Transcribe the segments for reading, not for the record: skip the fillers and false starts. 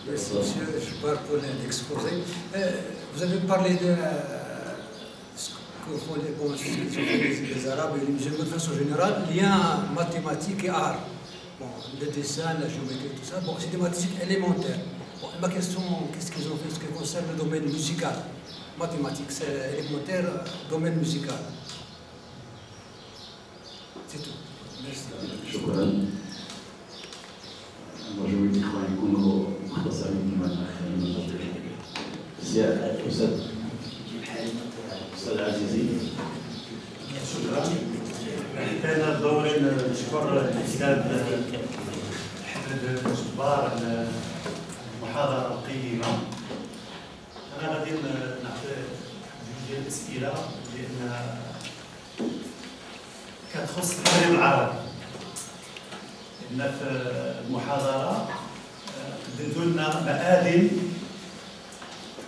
Merci, monsieur. Je parle pour l'exposé. Vous avez parlé de ce que font les Arabes et les musulmans de façon générale, lien mathématique et art. Bon, le dessin, la géométrie, tout ça, bon, c'est des mathématiques élémentaires. Bon, ma question, qu'est-ce qu'ils ont fait en ce qui concerne le domaine musical? Mathématiques, c'est élémentaire, domaine musical. C'est tout. Merci. شكرا. نرجو من الإخوان يكونوا مختصرين كما أستاذ عزيزي. شكرا. كان دوري نشكر الأستاذ أحمد جبار على المحاضرة القيمة. أنا غادي نعطي جوج ديال الأسئلة لأنها كتخص المغرب العربي. لأن في المحاضرة قدمتوا لنا مآذن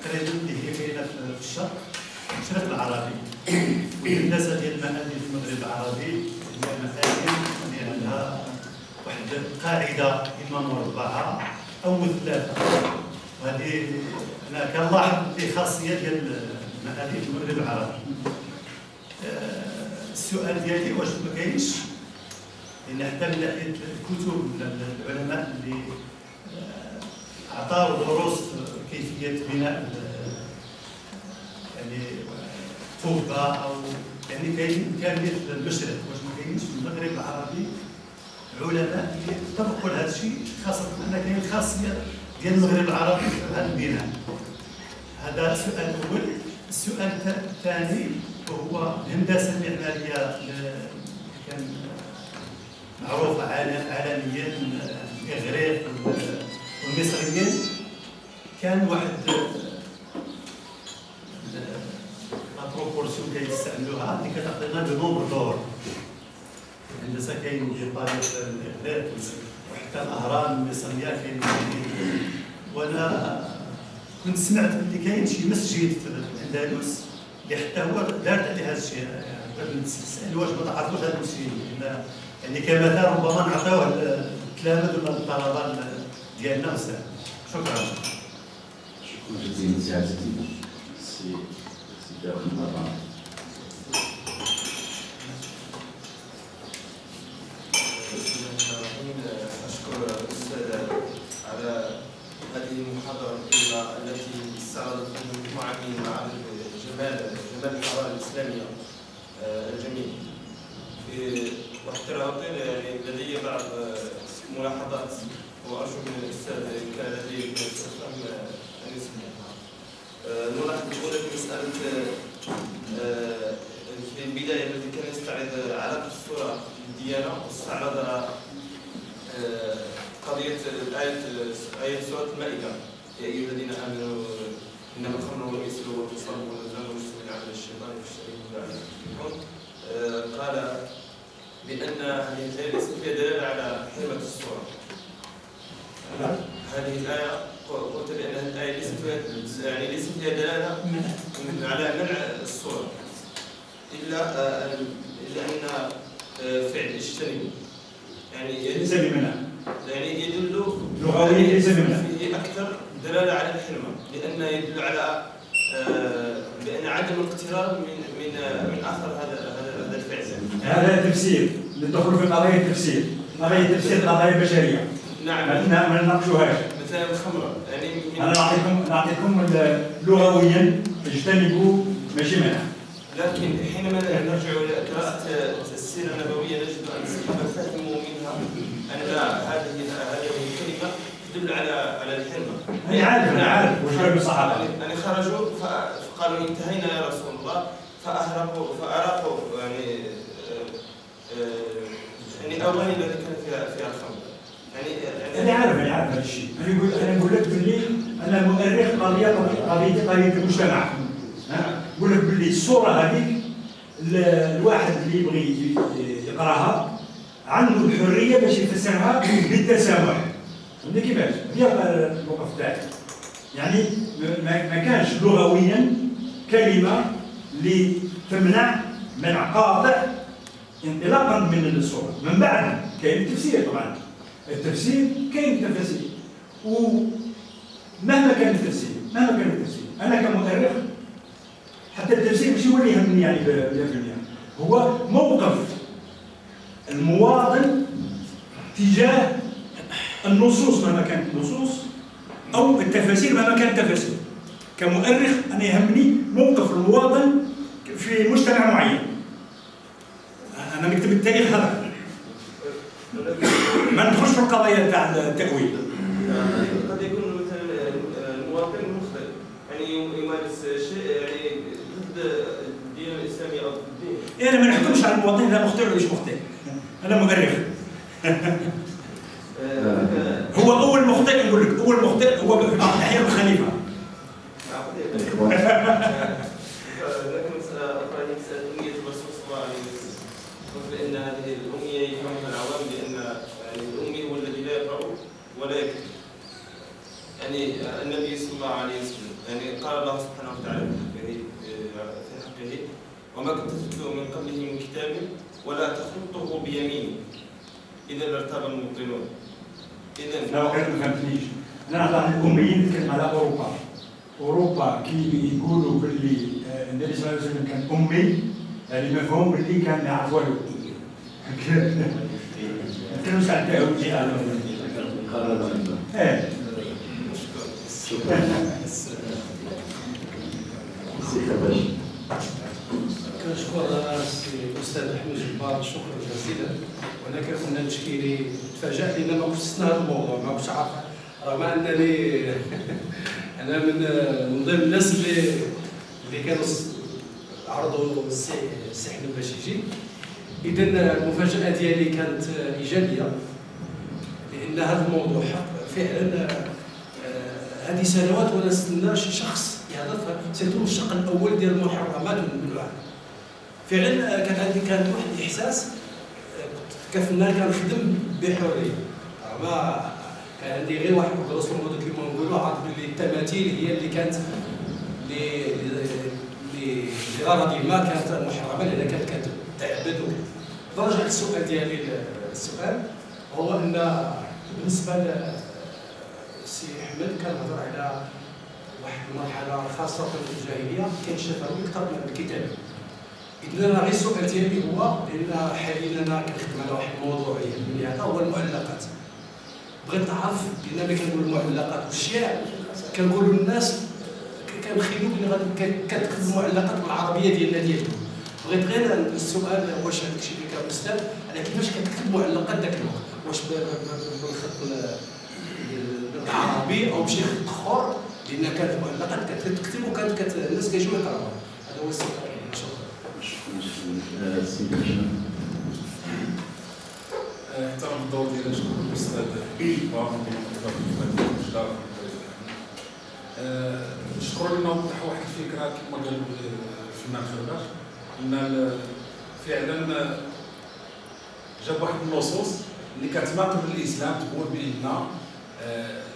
تقريبا اللي هي كاينة في الشرق المشرق العربي. والهندسة ديال المآذن في المغرب العربي هي مآذن اللي عندها واحد القاعدة إما مربعة أو مثلثة. وهذه أنا كنلاحظ في خاصية ديال المآذن في المغرب العربي. السؤال ديالي واش ما كاينش لأن حتى من ناحية الكتب العلماء اللي عطاو دروس كيفية بناء يعني قبة أو يعني كاين إمكانية المشرق، واش ما كاينش في المغرب العربي علماء اللي طبقوا لهذا الشيء، خاصة أن كاين خاصية ديال المغرب العربي في هذا البناء. هذا السؤال الأول. السؤال الثاني وهو الهندسة المعمارية اللي كان معروفة عالميا، الإغريق والمصريين، كان واحد بروبورسيون كيستعملوها اللي كتعطينا لو نومبر دور. الهندسة كاين ديال طريقة الإغريق وحتى الأهرام المصرية كاين. وأنا كنت سمعت بلي كاين شي مسجد في الأندلس اللي حتى هو دارت عليه هذا الشيء. يعني نسأل واش ما تعرفوش هذا المسجد، يعني كمثال ربما نعطيوه التلامذة ولا الطلبة ديالنا وسهلا. شكرا. شكرا جزيلا سي عزيزي. سي داود مرة. بسم الله الرحمن الرحيم. أشكر الأستاذ على هذه المحاضرة القيمة التي استعرضت مجموعة من معارف جمال الحضارة الإسلامية الجميل. واحترامي يعني لدي بعض ملاحظات وأرجو من الأستاذ إن كان لديه فهم أن يسمعها. الملاحظة الأولى في مسألة في البداية التي كان يستعرض علاقة الصورة بالديانة، واستعرض قضية آية سورة المائدة: يا أيها الذين آمنوا إنما الخمر والميسر والأنصاب والأزلام والمجتمعين على الشيطان والشريك لعلكم تفلحون. قال بأن هذه الآية ليست فيها دلالة على حرمة الصورة. هذه الآية قلت بأن الآية ليست فيها دلالة على منع الصورة إلا أن فعل اجتنبوا يعني ليس بمنع، يعني يدل لغويا ليس بمنع، فيه أكثر دلالة على الحرمة، لأن يدل على بأن عدم الاقتراب من أثر هذا الفعل. هذا تفسير، ندخل في قضايا التفسير، قضايا التفسير قضايا بشرية. نعم. ما نناقشوهاش. مثلا الخمر يعني أنا نعطيكم لغويا اجتنبوا ماشي منع. لكن حينما نرجع إلى قراءة السيرة النبوية نجد أن الصحابة فهموا منها أن هذه الكلمة تدل على الحرمة. أنا عارف وش قالوا الصحابة. يعني خرجوا فقالوا انتهينا يا رسول الله، فأراقوا يعني أواني التي كان فيها الخمر. أنا عارف هذا الشيء. أنا نقول لك باللي أنا مؤرخ قضية المجتمع. نقول لك باللي الصورة هذيك الواحد اللي يبغي يقراها عنده الحرية باش يفسرها بالتسامح. فهمتي كيفاش؟ هي الموقف تاعي. يعني ما كانش لغويا كلمة اللي تمنع منع قاطع انطلاقا من الصورة. من بعد كاين التفسير طبعا. التفسير كاين تفاسير كان التفسير انا كمؤرخ حتى التفسير ماشي هو اللي يهمني يعني ب100%، هو موقف المواطن تجاه النصوص مهما كانت النصوص او التفاسير مهما كانت التفاسير. كمؤرخ انا يهمني موقف المواطن في مجتمع معين. انا نكتب التاريخ هذا، ما ندخلش في القضايا تاع التأويل. قد يكون مثلا المواطن مخطئ، يعني يمارس شيء يعني ضد الدين الاسلامي او ضد الدين. انا ما نحكمش على المواطن اذا مخطئ ولا مش مخطئ، انا مؤرخ. هو اول مخطئ، نقول لك اول مخطئ هو في بعض الاحيان الخليفه. لكن مسألة أخرى هي مسألة أمية الرسول صلى الله عليه وسلم. بأن هذه الأمية يفهمها العوام بأن يعني الأمي هو الذي لا يقرأ ولا يكتب. يعني النبي صلى الله عليه وسلم يعني قال الله سبحانه وتعالى في حقه وما كنت تتلو من قبله من كتاب ولا تخطه بيمينه إذا لارتاب المبطلون. إذا لا ما فهمتنيش. انا عن الاميين نتكلم على اوروبا كي يقولوا باللي النبي صلى الله عليه وسلم كان امي، يعني مفهوم باللي كان ما يعرف والو. نتكلمش على التأويل على كنشكر الأستاذ أحمد جبار شكرا جزيلا، وأنا كنتمنى تشكيلي تفاجأت لأن ما كنتش نستنى هذا الموضوع، ما كنتش عارف رغم أنني أنا من ضمن الناس اللي كانوا عرضوا السي حمد باش يجي. إذا المفاجأة ديالي كانت إيجابية، لأن هذا الموضوع فعلا هذه سنوات ولا نستنى شي شخص يهضر سيرتو الشق الأول ديال المحرمات والممنوعات. فعلا كان واحد الإحساس كفنان كنخدم بحرية، ما كان عندي غير واحد الرسول المدد كما نقولوا عارف بلي التماثيل هي اللي كانت لغرض ما كانت محرمه لان كانت كتعبد. درجه السؤال ديالي السؤال هو ان بالنسبه للسي احمد كنهضر على واحد المرحله خاصه في الجاهليه كينشفها اكثر من الكتاب. اذا انا غير السؤال ديالي هو لان حاليا انا كنخدم على واحد الموضوع يهمني هذا هو المعلقات. بغيت نعرف لان ملي كنقول المعلقات والشعر كنقولوا للناس كنخيلوا بلي غادي كتكتب المعلقات بالعربيه ديالنا ديالكم. بغيت غير السؤال واش هذاك الشيء اللي كان استاذ على كيفاش كتكتب معلقات ذاك الوقت، واش بالخط العربي او بشي خط اخر، لان كانت المعلقات كتكتب وكانت الناس كيجيو يقراوها. هذا هو السؤال. شكرا. احترم الدور ديالك، شكرا الاستاذ باهم نشكروا لنا وضح واحد الفكره كما قال الفنان خرباش ان فعلا جاب واحد النصوص اللي كتناقض الاسلام تقول بان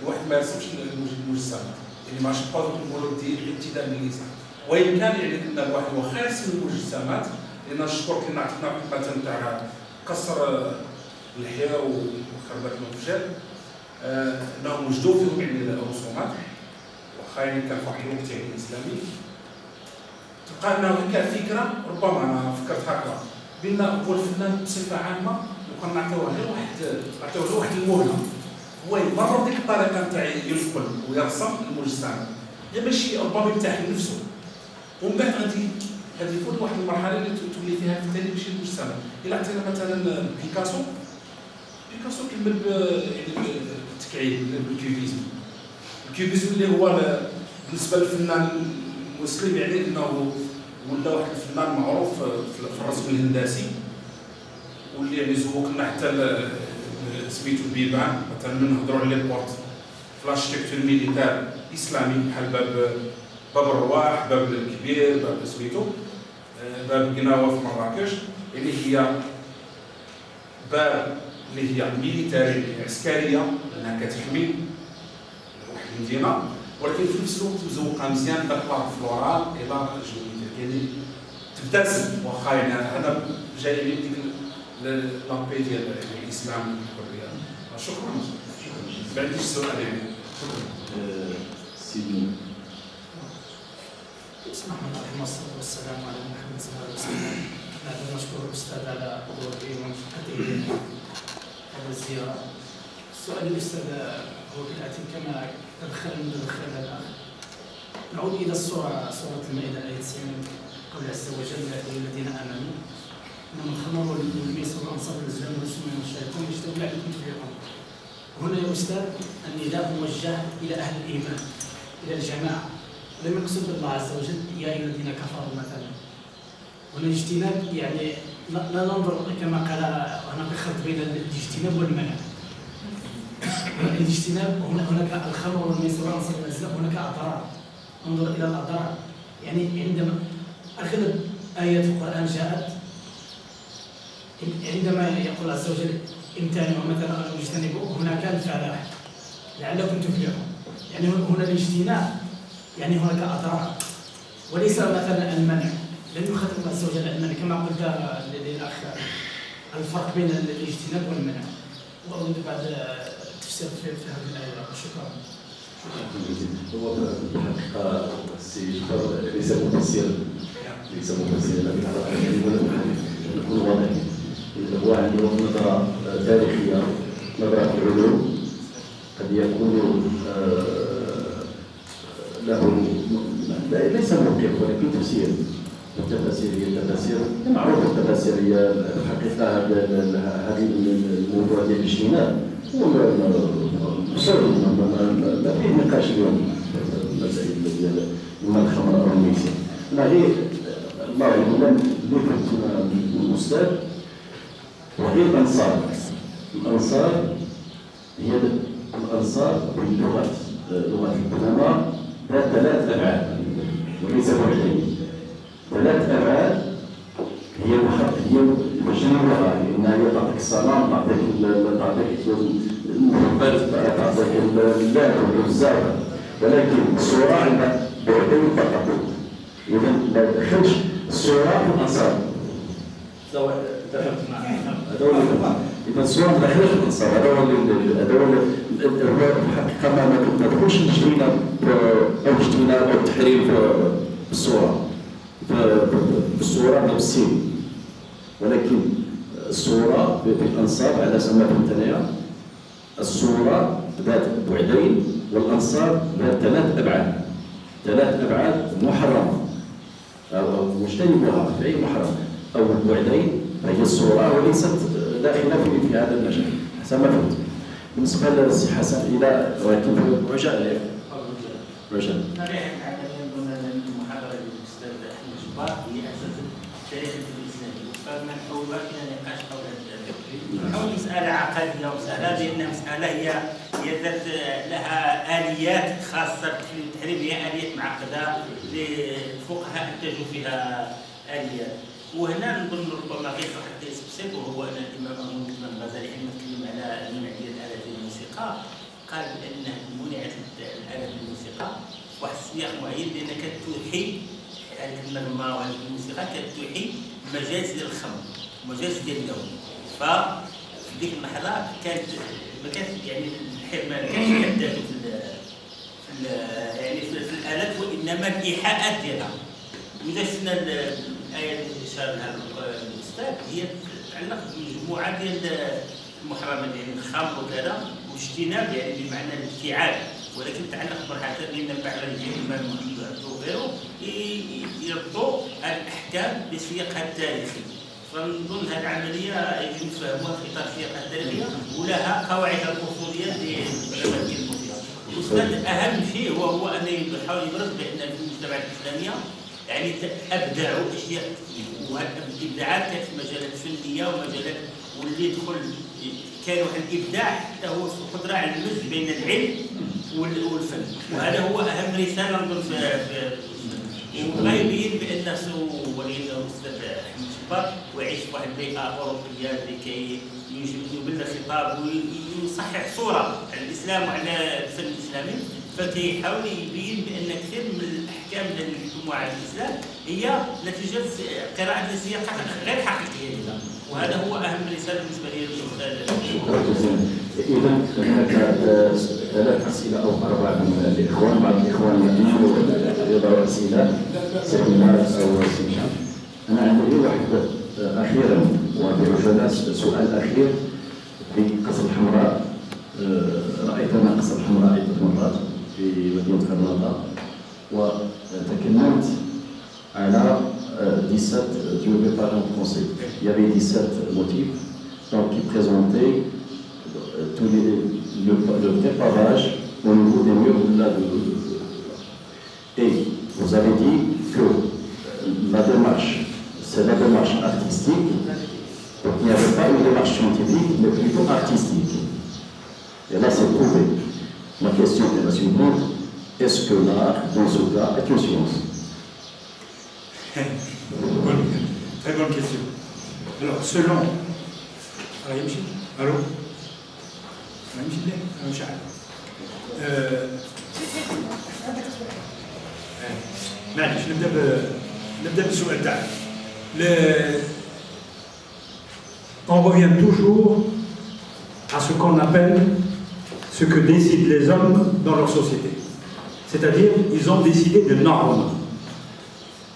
الواحد ما يرسمش المجسمات، يعني ماشي نبقاو نقولوا الدين ابتداء من الاسلام، وان كان يعني ان الواحد واخا يرسم المجسمات لان الشكر كنا عطينا مثلا تاع كسر اللحيه وخربات المنفجر انهم وجدوا فيهم يعني الرسومات واخا يعني كان في واحد الوقت يعني اسلامي. تلقى انه كان فكره ربما انا فكرت هكذا بان هو الفنان بصفه عامه لو كان نعطيوه غير واحد المهله هو يمرر ديك الطريقه نتاع ينقل ويرسم المجسمات، غير ماشي ربما يرتاح لنفسه ومن بعد غادي يفوت واحد المرحله اللي تولي فيها في التالي ماشي المجسمات. الا عطينا مثلا بيكاسو كمل بالتكعيب الكيوبيزم اللي هو بالنسبه للفنان المسلم يعني انه ولا واحد الفنان معروف في الرسم الهندسي واللي يعني زوق لنا حتى سميتو البيبان مثلا نهضروا على لي بورت في الاركتيكتور ميليتار اسلامي بحال باب الرواح، باب الكبير، باب سميتو باب قناوه في مراكش، يعني هي باب اللي هي ميليتاري عسكريه انها كتحمي واحد المدينه، ولكن في نفس الوقت مزوقه مزيان داك الفلورال الى جيومتريك يعني تبتسم واخا يعني هذا جاي من ديك لابي ديال الاسلام والحريه. شكرا. ما عنديش سؤال يعني. سي بسم الله الرحمن الرحيم والصلاة والسلام على محمد صلى الله عليه وسلم. نحن نشكر الأستاذ على حضوره وموافقته هذه الزيارة. سؤال الأستاذ هو كالآتي كما تدخل الأخ. نعود إلى سورة المائدة آية 90 قول عز وجل يا أيها الذين آمنوا إنما الخمر والميسر والأنصاب والأزلام والسم والشيطان يجتمعون لعلكم تفلحون. هنا يا أستاذ النداء موجه إلى أهل الإيمان، إلى الجماعة، لم يقصد الله عز وجل يا أيها الذين كفروا مثلا. هنا الاجتناب يعني لا ننظر كما قال هناك خلط بين الاجتناب والمنع. الاجتناب هناك الخمر والميسر والأنصاب والأزلام، هناك أضرار. انظر إلى الأضرار. يعني عندما أغلب آيات القرآن جاءت عندما يقول عز وجل امتنعوا مثلا أو اجتنبوا، هناك الفلاح لعلكم تفلحون. يعني هنا الاجتناب يعني هناك أضرار وليس مثلا المنع. لم يخاطب عز وجل المنع كما قلت للأخ الفرق بين الاجتناب والمنع. وأريد بعد تفسير في هذه الآية. شكرا. هو الحقيقة السي جبر ليس مفسرا لكن نكون واضحين. هو عنده نظرة تاريخية، نظرة في العلوم، قد يكون له ليس موقف ولكن تفسير. التفاسير هي التفاسير معروفة. التفاسير هي الحقيقة هذه الموضوع ديال الاجتناب هو ما فيه نقاش اليوم. المسائل ديال الخمر او الميسر انا غير الله يعلم اللي كنت الاستاذ وغير الانصار هي الانصار باللغه لغه الكلمه ذات 3 ابعاد وليس وحدين. 3 ابعاد هي مجنونة، لأنها هي تعطيك السلام، تعطيك المحبات، تعطيك اللعب والزاوية، ولكن الصورة عندها بعدين فقط. إذا ما دخلش الصورة في الأنصار. إذا الصورة ما دخلش في الأنصار، هذا هو الحقيقة ما تدخلش الاجتناب أو التحريم في الصورة. بالصورة بالسين، ولكن الصورة بالأنصاب على سما فهمت أنايا الصورة ذات بعدين والأنصاب ذات 3 أبعاد. 3 أبعاد محرمة أو مجتنبها في أي محرم. أو البعدين هي الصورة وليست داخلة في هذا المجال حسب ما فهمت. بالنسبة للسي حسن إلى ولكن رجاء هي اساس التاريخ الاسلامي، فمن حولنا نقاش حول هذا حول مساله عقديه ومساله لان مساله هي ذات لها اليات خاصه بالتحريم، هي اليات معقده للفقهاء انتجوا فيها اليات. وهنا نظن ربما غير واحد بسيط، وهو ان الامام الغزالي حينما تكلم على المنع ديال الالات الموسيقى قال بان منعت الالات الموسيقى واحد السياق معين لان كتوحي هذه المغمة وهذه الموسيقى كتوحي مجالس ديال الخمر، مجالس ديال النوم. ففي ديك اللحظة ما كانش يعني ما كانش كداتو في الآلات، وإنما الإيحاءات ديالها. وإذا شفنا الآية اللي أشار لها الأستاذ هي تتعلق بمجموعة ديال المحرمات، يعني الخمر وكذا، واجتناب يعني بمعنى الابتعاد، ولكن تعلق بمرحلة لأن بعد الإمام محمد وغيره يربطوا الأحكام بسياقها التاريخي. فنظن هذه العملية يجب فهمها في إطار سياقها التاريخية ولها قواعدها الأصولية للعلماء الكلمة فيها. الأستاذ أهم شيء هو أن يحاول يبرز بأن في المجتمعات الإسلامية يعني أبدعوا أشياء كثير، وهذه الإبداعات كانت في مجالات فنية ومجالات واللي يدخل كان واحد الإبداع حتى هو في القدرة على المزج بين العلم والفن، وهذا هو أهم رسالة نظن في وبغى يبين بأن ولينا الأستاذ أحمد شبار ويعيش في واحد البيئة أوروبية لكي يبلغ خطاب ويصحح صورة على الإسلام وعلى الفن الإسلامي، فكيحاول يبين بأن كثير من الأحكام اللي يحكموا على الإسلام هي نتيجة قراءة لسياقات غير حقيقية، وهذا هو أهم رسالة بالنسبة لي للأستاذ. شكرا جزيلا. إذا هناك 3 أسئلة أو 4 من الإخوان، بعض الإخوان يضع سيمينار أو سيمينار. أنا عندي واحد أخيرا وأدعو سؤال أخير في قصر الحمراء. رأيت أنا قصر الحمراء عدة مرات في مدينة غرناطة وتكلمت على 17 du parents français. Il y avait 17 motifs donc, qui présentaient tout le préparage au niveau des murs de la Et vous avez dit que la démarche, c'est la démarche artistique. Donc il n'y avait pas une démarche scientifique, mais plutôt artistique. Et là, c'est prouvé. Ma question est la suivante. Est-ce que l'art, dans ce cas, est une science? Très bonne question. Alors, selon... Allô? معليش نبدا بالسؤال تاعك. On revient toujours à ce qu'on appelle ce que décident les hommes dans leur société. C'est-à-dire, ils ont décidé de normes.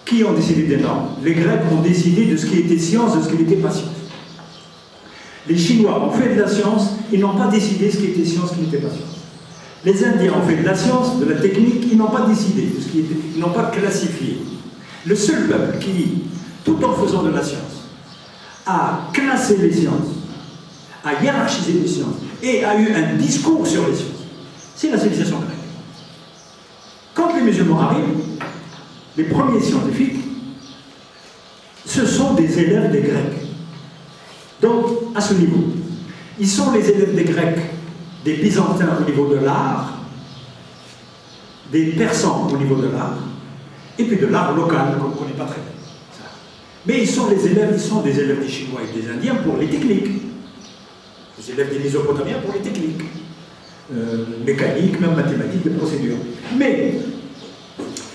Qui ont décidé des normes? Les Grecs ont décidé de ce qui était science, de ce qui n'était pas science. Les Chinois ont fait de la science, ils n'ont pas décidé ce qui était science, ce qui n'était pas science. Les Indiens ont fait de la science, de la technique, ils n'ont pas décidé de ce qui était, ils n'ont pas classifié. Le seul peuple qui, tout en faisant de la science, a classé les sciences, a hiérarchisé les sciences et a eu un discours sur les sciences, c'est la civilisation grecque. Quand les musulmans arrivent, les premiers scientifiques, ce sont des élèves des Grecs. Donc, à ce niveau, ils sont les élèves des Grecs, des Byzantins au niveau de l'art, des Persans au niveau de l'art, et puis de l'art local qu'on ne connaît pas très bien. Mais ils sont des élèves des Chinois et des Indiens pour les techniques. Les élèves des Mésopotamiens pour les techniques. Mécaniques, même mathématiques, des procédures. Mais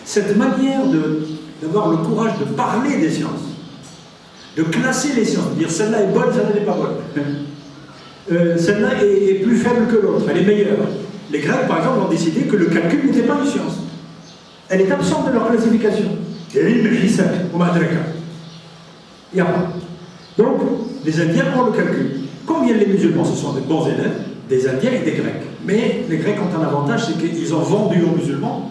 cette manière d'avoir le courage de parler des sciences, de classer les sciences, de dire celle-là est bonne, celle-là n'est pas bonne. Celle-là est plus faible que l'autre, elle est meilleure. Les Grecs, par exemple, ont décidé que le calcul n'était pas une science. Elle est absente de leur classification. Il n'y a pas. Donc, les Indiens ont le calcul. Comme les musulmans, ce sont des bons élèves, des Indiens et des Grecs. Mais les Grecs ont un avantage, c'est qu'ils ont vendu aux musulmans,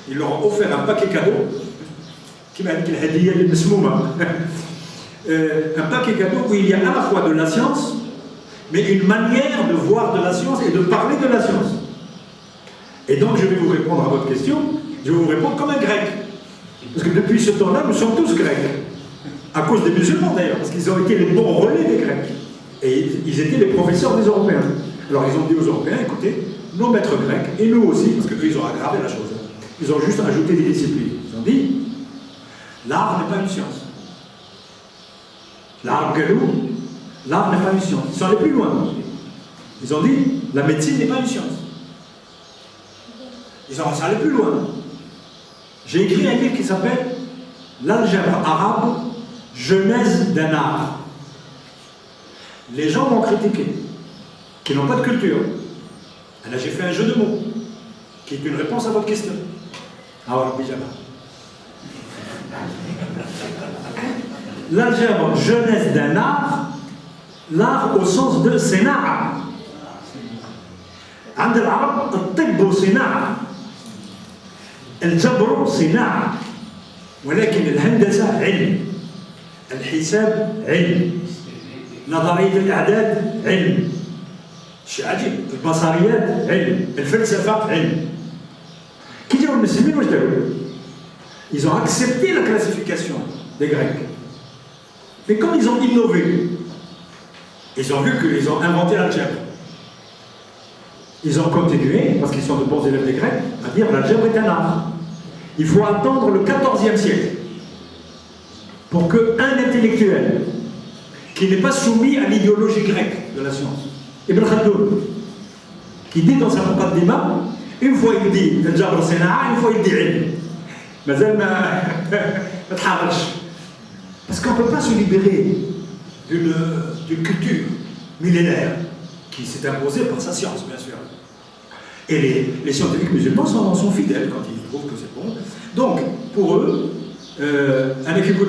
ils leur ont offert un paquet cadeau, un paquet cadeau où il y a à la fois de la science, mais une manière de voir de la science et de parler de la science. Et donc, je vais vous répondre à votre question, je vais vous répondre comme un grec. Parce que depuis ce temps-là, nous sommes tous grecs. À cause des musulmans d'ailleurs, parce qu'ils ont été les bons relais des Grecs. Et ils étaient les professeurs des Européens. Alors ils ont dit aux Européens, écoutez, nos maîtres grecs, et nous aussi, parce qu'eux ils ont aggravé la chose. Ils ont juste ajouté des disciplines. Ils ont dit, l'art n'est pas une science. L'art n'est pas une science. Ils sont allés plus loin. Ils ont dit, la médecine n'est pas une science. Ils sont allés plus loin. J'ai écrit un livre qui s'appelle L'algèbre arabe, genèse d'un art. Les gens m'ont critiqué, qui n'ont pas de culture. Et là, j'ai fait un jeu de mots, qui est une réponse à votre question. Alors, pyjama. L'algèbre, genèse d'un art, l'art au sens de sénat. عند العرب الطب صناعة الجبر صناعة ولكن الهندسة علم الحساب علم نظرية الأعداد علم شيء عجيب البصريات علم الفلسفة علم كي جاو المسلمين واش داروا؟ Ils ont accepté la classification des Grecs. Mais comme ils ont innové, ils ont vu qu'ils ont inventé l'algèbre. Ils ont continué, parce qu'ils sont de bons élèves des Grecs, à dire l'algèbre est un art. Il faut attendre le XIVe siècle pour qu'un intellectuel qui n'est pas soumis à l'idéologie grecque de la science, Ibn Khaldoun, qui dit dans sa muqaddima, une fois il dit l'algèbre c'est un art, une fois il dit ilm. Parce qu'on ne peut pas se libérer d'une culture millénaire qui s'est imposée par sa science, bien sûr. Et les scientifiques musulmans sont fidèles quand ils trouvent que c'est bon. Donc, pour eux, l'algèbre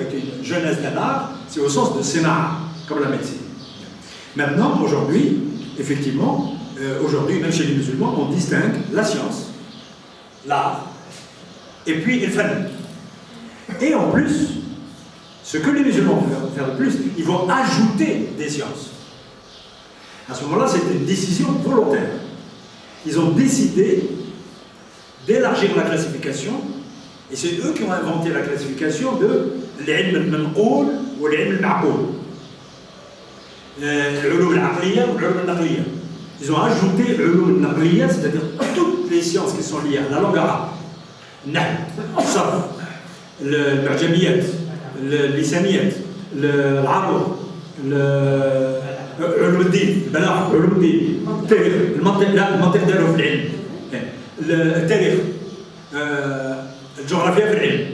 était une jeunesse d'un art, c'est au sens de sénat, comme la médecine. Maintenant, aujourd'hui, effectivement, aujourd'hui, même chez les musulmans, on distingue la science, l'art, et puis le fan. Et en plus, ce que les musulmans vont faire de plus, ils vont ajouter des sciences. À ce moment-là, c'était une décision volontaire. Ils ont décidé d'élargir la classification, et c'est eux qui ont inventé la classification de l'ilm al-manqoul ou l'ilm al-ma'qoul. L'ulum al-aqliya ou l'ulum al-naqliya. Ils ont ajouté l'ulum al-naqliya, c'est-à-dire toutes les sciences qui sont liées à la langue arabe. Nahl, sarf, le-mu'jamiyat, le-lisaniyat, l'arab, علوم الدين البلاغه علوم الدين التاريخ المنطق داروا في العلم التاريخ الجغرافيا في العلم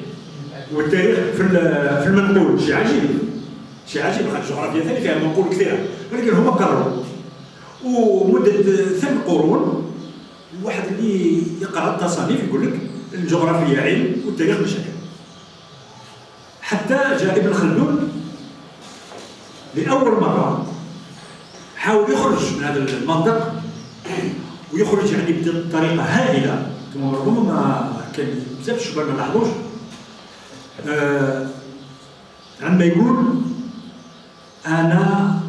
والتاريخ في المنقول شيء عجيب الجغرافيا ثاني فيها منقول كثيره ولكن هما قرروا ومده 8 قرون الواحد اللي يقرا التصانيف يقول لك الجغرافيا علم والتاريخ مش علم حتى جاء ابن خلدون لأول مرة حاول يخرج من هذا المنطق ويخرج يعني بطريقة هائلة ربما ما كان بزاف الشباب ما لاحظوش عندما يقول أنا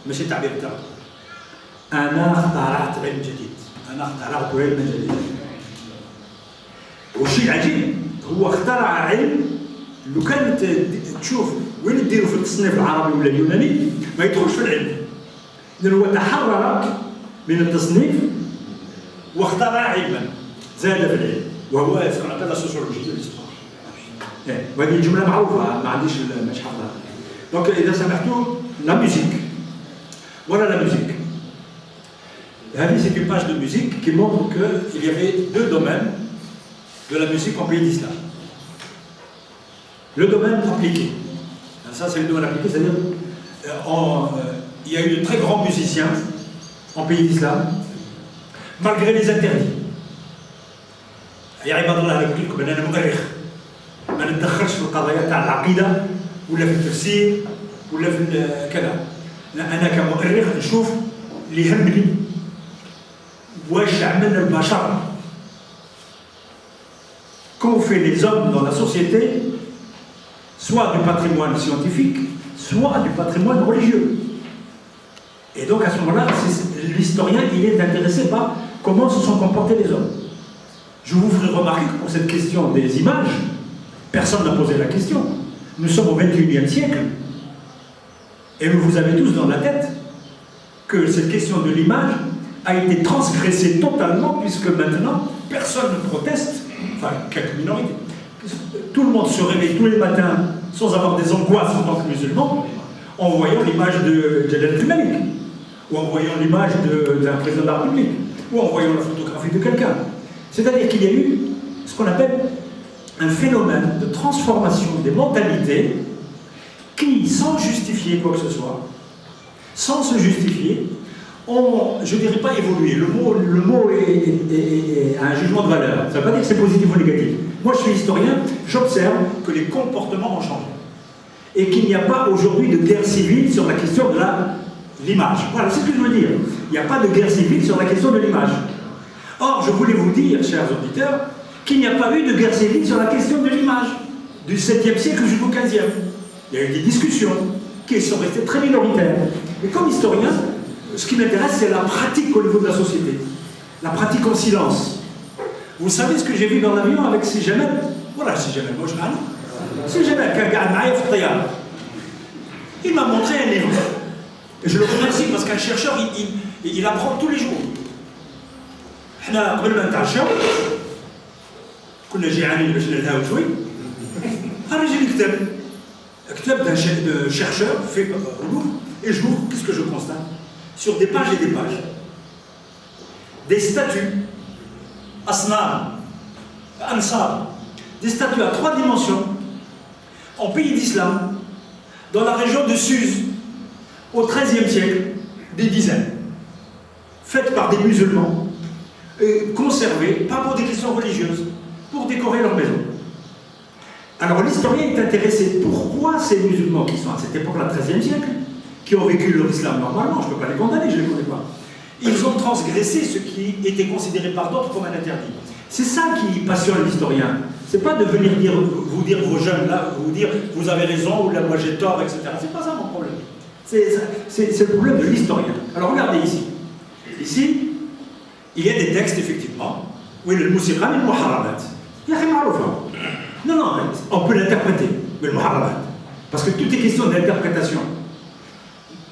ماشي التعبير تاعو أنا اخترعت علم جديد أنا اخترعت علما جديدا والشيء العجيب هو اخترع علم لو كانت تشوف وين نديرو في التصنيف العربي ولا اليوناني ما يدخلش في العلم لأنه هو تحرر من التصنيف واخترع علما زاد في العلم وهو يسمى لا سوسيولوجي وهذه الجملة معروفة ما عنديش مش حافظها دونك إذا سمحتوا لا ميوزيك ولا لا ميوزيك هذه c'est une page de musique qui montre qu'il y avait deux domaines de la musique en pays d'islam. Le domaine appliqué. Ça, c'est le domaine appliqué, c'est-à-dire il y a eu de très grands musiciens en pays d'islam, malgré les interdits. يا عباد الله أنا أقول لكم أنا مؤرخ ما نتدخلش في القضايا تاع العقيدة ولا في التفسير ولا في كذا. أنا كمؤرخ نشوف اللي يهمني واش عملنا البشر. Qu'ont fait les hommes dans la société, soit du patrimoine scientifique, soit du patrimoine religieux. Et donc à ce moment-là, l'historien il est intéressé par comment se sont comportés les hommes. Je vous ferai remarquer que pour cette question des images, personne n'a posé la question. Nous sommes au XXIe siècle, et vous avez tous dans la tête que cette question de l'image a été transgressée totalement, puisque maintenant, personne ne proteste, enfin quelques minorités. Tout le monde se réveille tous les matins sans avoir des angoisses en tant que musulman, en voyant l'image de Jalal al-Malik, ou en voyant l'image d'un président de la République, ou en voyant la photographie de quelqu'un. C'est-à-dire qu'il y a eu ce qu'on appelle un phénomène de transformation des mentalités qui, sans justifier quoi que ce soit, sans se justifier, ont, je ne dirais pas évolué, le mot est un jugement de valeur. Ça ne veut pas dire que c'est positif ou négatif. Moi je suis historien, j'observe que les comportements ont changé. Et qu'il n'y a pas aujourd'hui de guerre civile sur la question de l'image. Voilà, c'est ce que je veux dire. Il n'y a pas de guerre civile sur la question de l'image. Or, je voulais vous dire, chers auditeurs, qu'il n'y a pas eu de guerre civile sur la question de l'image, du 7e siècle jusqu'au 15e. Il y a eu des discussions qui sont restées très minoritaires. Et comme historien, ce qui m'intéresse, c'est la pratique au niveau de la société. La pratique en silence. Vous savez ce que j'ai vu dans l'avion avec Si Jamel? Voilà, Si Jamel, moi je m'en Si Jamel, il m'a montré un livre. Et je le remercie parce qu'un chercheur, il apprend tous les jours. حنا قبل ما نتعشاو كنا جيعانين باش نلهاو شوي خرج لي كتاب d'un chercheur fait au Louvre et je l'ouvre, qu'est-ce que je constate? Sur des pages et des pages, des statues, asnam, ansar, des statues à 3 dimensions en pays d'islam, dans la région de Suse, au XIIIe siècle, des dizaines. faites par des musulmans, conservées, pas pour des questions religieuses, pour décorer leur maison. Alors l'historien est intéressé, pourquoi ces musulmans qui sont à cette époque-là, 13e siècle, qui ont vécu leur islam normalement, je ne peux pas les condamner, je ne les connais pas, ils ont transgressé ce qui était considéré par d'autres comme un interdit. C'est ça qui passionne l'historien. C'est pas de venir vous dire vos jeunes là, vous dire vous avez raison ou là moi j'ai tort, etc. C'est pas ça mon problème. C'est le problème de l'historien. Alors regardez ici. Ici, il y a des textes effectivement. Oui, le musiqa min muharramat. Non, on peut l'interpréter, mais le muharramat. Parce que tout est question d'interprétation.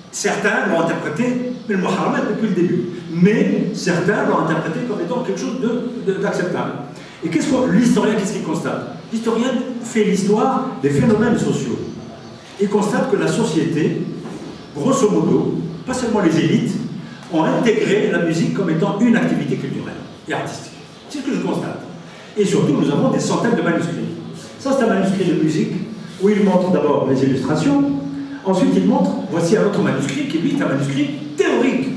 Certains l'ont interprété, mais le muharramat depuis le début. Mais certains l'ont interprété comme étant quelque chose d'acceptable. Et l'historien, qu'est-ce qu'il constate? L'historien fait l'histoire des phénomènes sociaux. Il constate que la société, grosso modo, pas seulement les élites, ont intégré la musique comme étant une activité culturelle et artistique. C'est ce que je constate. Et surtout, nous avons des centaines de manuscrits. Ça, c'est un manuscrit de musique où il montre d'abord les illustrations. Ensuite, il montre, voici un autre manuscrit qui, lui, est un manuscrit théorique.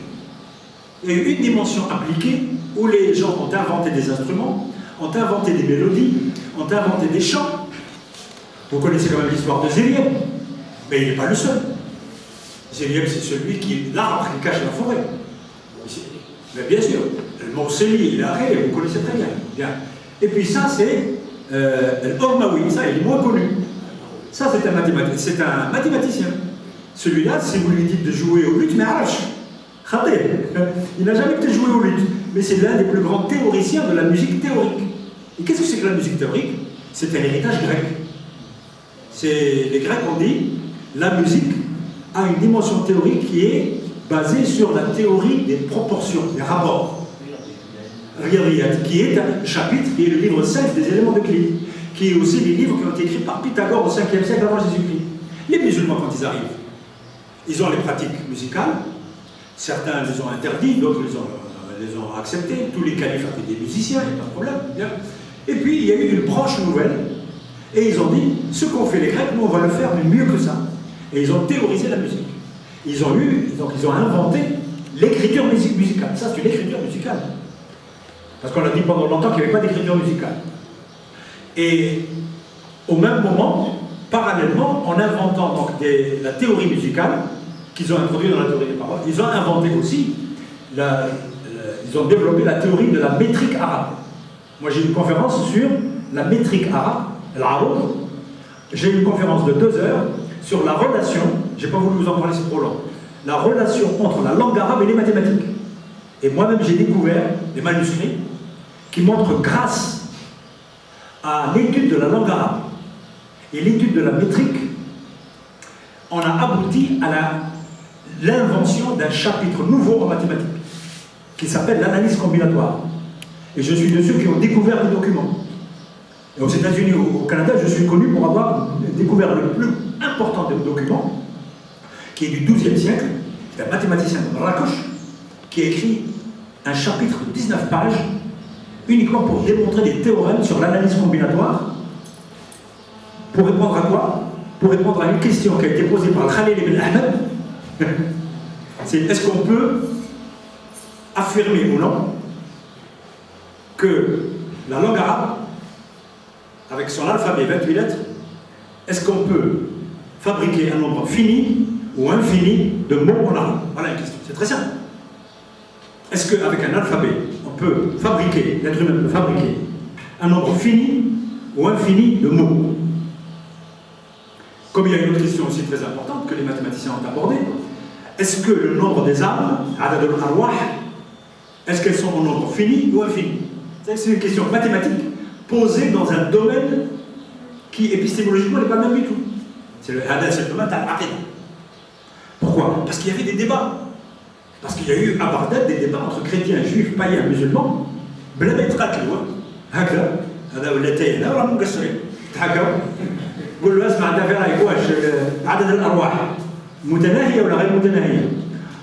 Il y a eu une dimension appliquée où les gens ont inventé des instruments, ont inventé des mélodies, ont inventé des chants. Vous connaissez quand même l'histoire de Zélieb, mais il n'est pas le seul. Zélieb, c'est celui qui, l'arbre qui cache la forêt. Mais bien sûr, le Morseli, il a arrêté, vous connaissez très bien. Bien. Et puis ça, c'est l'Ormaoui, ça, il est moins connu. Ça, c'est un mathématicien. Celui-là, si vous lui dites de jouer au luth, mais arrache. Il n'a jamais peut-être joué au luth, mais c'est l'un des plus grands théoriciens de la musique théorique. Et qu'est-ce que c'est que la musique théorique? C'est un héritage grec. Les Grecs ont dit, la musique a une dimension théorique qui est basée sur la théorie des proportions, des rapports. Riyadiyat, qui est un chapitre, qui est le livre 5 des éléments d'Euclide, qui est aussi des livres qui ont été écrits par Pythagore au 5e siècle avant Jésus-Christ. Les musulmans, quand ils arrivent, ils ont les pratiques musicales. Certains les ont interdits, d'autres les ont acceptés. Tous les califes étaient des musiciens, il n'y a pas de problème. Bien. Et puis, il y a eu une branche nouvelle, et ils ont dit, ce qu'ont fait les Grecs, nous, on va le faire, mais mieux que ça. Et ils ont théorisé la musique. Ils ont inventé l'écriture musicale. Ça, c'est une écriture musicale. Parce qu'on a dit pendant longtemps qu'il n'y avait pas d'écriture musicale. Et au même moment, parallèlement, en inventant donc la théorie musicale, qu'ils ont introduit dans la théorie des paroles, ils ont inventé aussi, ils ont développé la théorie de la métrique arabe. Moi j'ai une conférence sur la métrique arabe, l'arabe. J'ai une conférence de 2 heures sur la relation, je n'ai pas voulu vous en parler, c'est trop long, la relation entre la langue arabe et les mathématiques. Et moi-même j'ai découvert des manuscrits qui montrent, grâce à l'étude de la langue arabe et l'étude de la métrique, on a abouti à l'invention d'un chapitre nouveau en mathématiques qui s'appelle l'analyse combinatoire. Et je suis de ceux qui ont découvert les documents. Et aux États-Unis, au Canada, je suis connu pour avoir découvert le plus important des documents, qui est du XIIe siècle. C'est un mathématicien de Marrakech qui a écrit un chapitre de 19 pages uniquement pour démontrer des théorèmes sur l'analyse combinatoire. Pour répondre à quoi? Pour répondre à une question qui a été posée par Khalil ibn Ahmed. C'est est-ce qu'on peut affirmer ou non que la langue arabe, avec son alphabet 28 lettres, est-ce qu'on peut fabriquer un nombre fini ou infini de mots en arabe? Voilà une question, c'est très simple. Est-ce qu'avec un alphabet, on peut fabriquer, l'être humain peut fabriquer un nombre fini ou infini de mots? Comme il y a une autre question aussi très importante que les mathématiciens ont abordée, est-ce que le nombre des âmes, adad al-arwah, est-ce qu'elles sont en nombre fini ou infini? C'est une question mathématique posée dans un domaine qui épistémologiquement n'est pas le même du tout. C'est le domaine al-aqida. Pourquoi? Parce qu'il y avait des débats. Parce qu'il y a eu à Bagdad des débats entre chrétiens, juifs, païens, musulmans. بلا ما يتقاتلوا هكذا هذا ولا تاين راهم مقصرين تحكوا قول له اسمع انت في رايك واش عدد الارواح متناهيه ولا غير متناهيه؟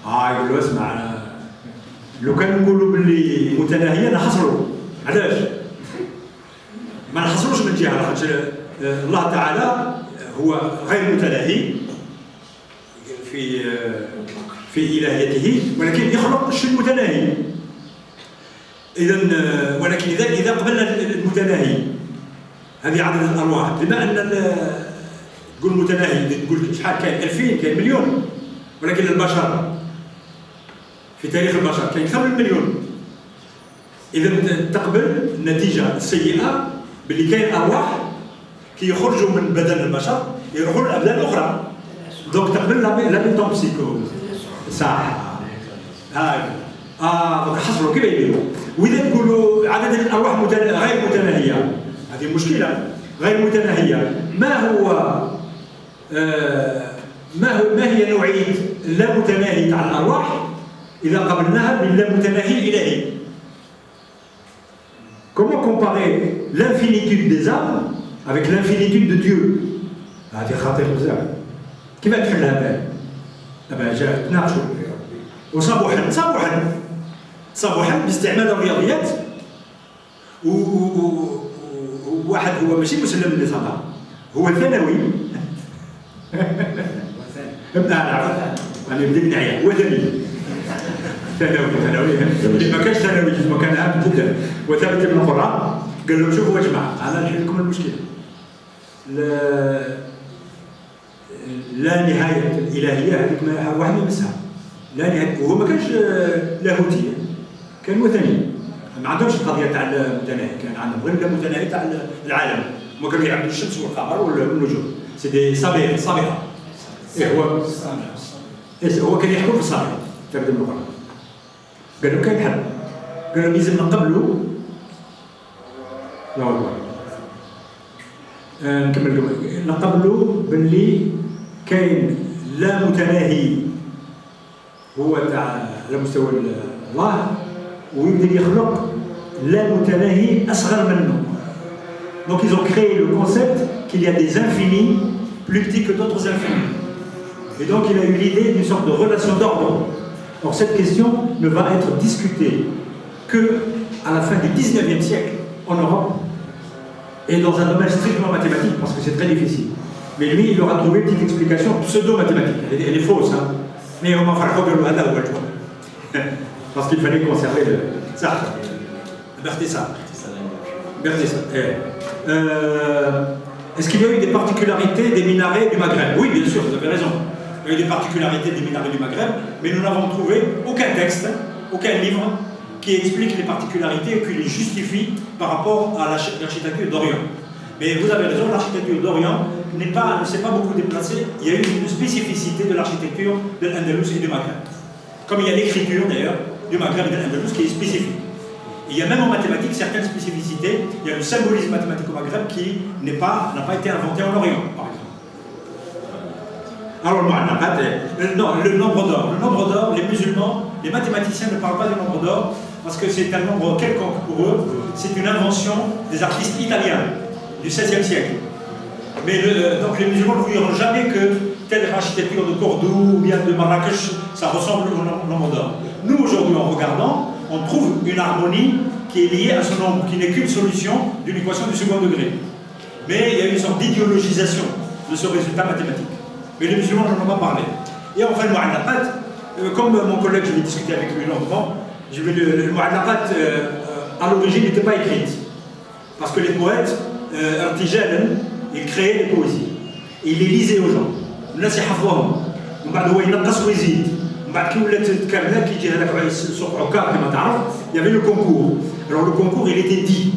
يقول له اسمع لو كان نقولوا باللي متناهيه نحصروا علاش؟ ما نحصروش من جهه خاطر الله تعالى هو غير متناهي في في إلهيته، ولكن يخلق الشيء المتناهي. إذا ولكن إذا قبلنا المتناهي هذه عدد الأرواح، بما أن تقول متناهي تقول شحال كاين 2000 كاين مليون، ولكن البشر في تاريخ البشر كاين أكثر من مليون. إذا تقبل النتيجة السيئة باللي كاين أرواح كي يخرجوا من بدن البشر يروحوا للأبدان الأخرى. دونك تقبل لا ميتومبسيكو صح. حصلوا كيف يديروا؟ وإذا تقولوا عدد الأرواح غير متناهية، هذه مشكلة غير متناهية. ما هي نوعية لا متناهي تاع الأرواح إذا قبلناها باللا متناهي الإلهي؟ Comment comparer l'infinitude des âmes avec l'infinitude de Dieu؟ هذه خطير بزاف. كيف تحلها بالك؟ جاء تناقشوا صبوحا باستعمال الرياضيات. وواحد هو ماشي مسلم اللي صدق، هو ثانوي. أنا بديت نعيا هو ثانوي اللي ما كانش ثانوي ما كان عام جدا وثابت من القرآن. قال لهم شوفوا يا جماعة أنا نحل لكم المشكلة. لا نهاية الإلهية هذيك واحد ما يمسها لا نهاية. وهو ما كانش لاهوتي، كان وثني، ما عندهمش القضية تاع المتناهي، كان عندهم غير المتناهي تاع العالم. هما كانوا يعبدوا الشمس والقمر والنجوم، سي دي صابئة. هو كان يحكم في الصابئة تبدا من القرآن. قال لهم كاين حل، قال لهم لازم نقبلوا الله أكبر. نكمل لكم نقبلوا باللي كاين لا متناهي هو تاع على مستوى الله، ويقدر يخلق لا متناهي أصغر منه. Donc ils ont créé le concept qu'il y a des infinis plus petits que d'autres infinis. Et donc il a eu l'idée d'une sorte de relation d'ordre. Or cette question ne va être discutée que à la fin du 19e siècle en Europe et dans un domaine strictement mathématique parce que c'est très difficile. Mais lui il aura trouvé une petite explication pseudo-mathématique. Elle est fausse, hein. Mais on m'a fait parce qu'il fallait conserver ça. Bertessa. Est-ce qu'il y a eu des particularités des minarets du Maghreb? Oui, bien sûr, vous avez raison. Il y a eu des particularités des minarets du Maghreb, mais nous n'avons trouvé aucun texte, aucun livre qui explique les particularités et qui les justifie par rapport à l'architecture d'Orient. Mais vous avez raison, l'architecture d'Orient ne s'est pas beaucoup déplacée. Il y a eu une spécificité de l'architecture de l'Andalous et du Maghreb. Comme il y a l'écriture d'ailleurs du Maghreb et de l'Andalous qui est spécifique. Il y a même en mathématiques certaines spécificités. Il y a le symbolisme mathématique au Maghreb qui n'a pas été inventé en Orient, par exemple. Alors le nombre d'or. Le nombre d'or, les musulmans, les mathématiciens ne parlent pas du nombre d'or parce que c'est un nombre quelconque pour eux. C'est une invention des artistes italiens du XVIe siècle. Mais donc les musulmans ne vous diront jamais que telle architecture de Cordoue ou bien de Marrakech, ça ressemble au nombre d'or. Nous aujourd'hui en regardant, on trouve une harmonie qui est liée à ce nombre, qui n'est qu'une solution d'une équation du second degré. Mais il y a une sorte d'idéologisation de ce résultat mathématique. Mais les musulmans n'en ont pas parlé. Et enfin le mu'allaqat, comme mon collègue, je vais discuter avec lui longuement, le mu'allaqat à l'origine n'était pas écrite. Parce que les poètes, artijalan, ils créaient les poésies. Et ils les lisaient aux gens. الناس يحفظوهم ومن بعد هو ينقص ويزيد ومن بعد كي ولات تكمل كيجي هذاك سوق عكاظ كما تعرف il y avait le concours. Alors le concours il était dit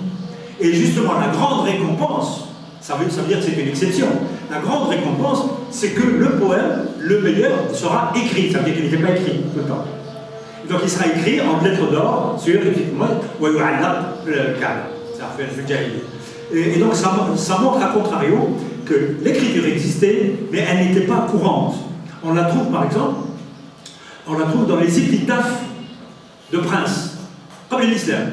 et justement la grande récompense ça veut dire que c'est une exception. La grande récompense c'est que le poème le meilleur sera écrit, ça veut dire qu'il n'était pas écrit tout le temps. Donc il sera écrit en lettres d'or sur effectivement ويعلق الكعبة. Ça fait le jahiliya. Et donc ça montre à contrario que l'écriture existait, mais elle n'était pas courante. On la trouve par exemple, dans les épitaphes de princes, comme l'islam.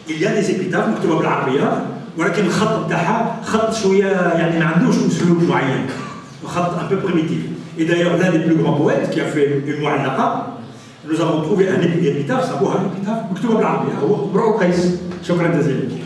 Il y a des épitaphes مكتوبة بالعربية ولكن الخط بتاعها خط شوية يعني ما عندوش أسلوب معين، خط un peu primitif. Et d'ailleurs l'un des plus grands poètes qui a fait une mu'allaqa, nous avons trouvé un épitaphe, ça vaut un épitaphe مكتوبة بالعربية هو امرؤ القيس. شكرا جزيلا.